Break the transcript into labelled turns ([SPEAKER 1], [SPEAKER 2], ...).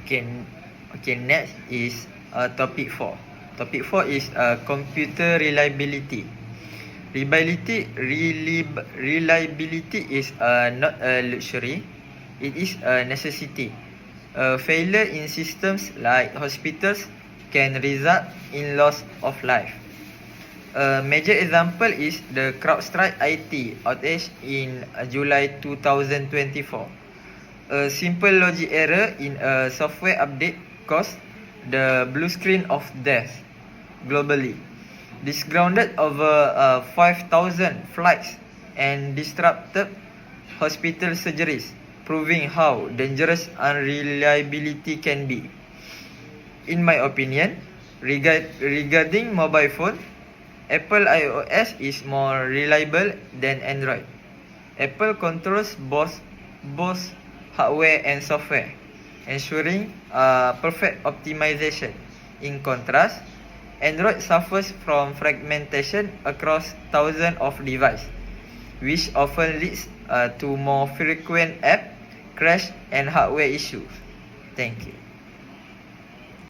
[SPEAKER 1] Okay, next is topic 4. Topic 4 is computer reliability. Reliability is not a luxury, it is a necessity. Failure in systems like hospitals can result in loss of life. A major example is the CrowdStrike IT outage in July 2024. A simple logic error in a software update caused the blue screen of death globally. This grounded over 5,000 flights and disrupted hospital surgeries, proving how dangerous unreliability can be. In my opinion, regarding mobile phone, Apple iOS is more reliable than Android. Apple controls both hardware and software, ensuring perfect optimization. In contrast, Android suffers from fragmentation across thousands of devices, which often leads to more frequent app crash and hardware issues. Thank you.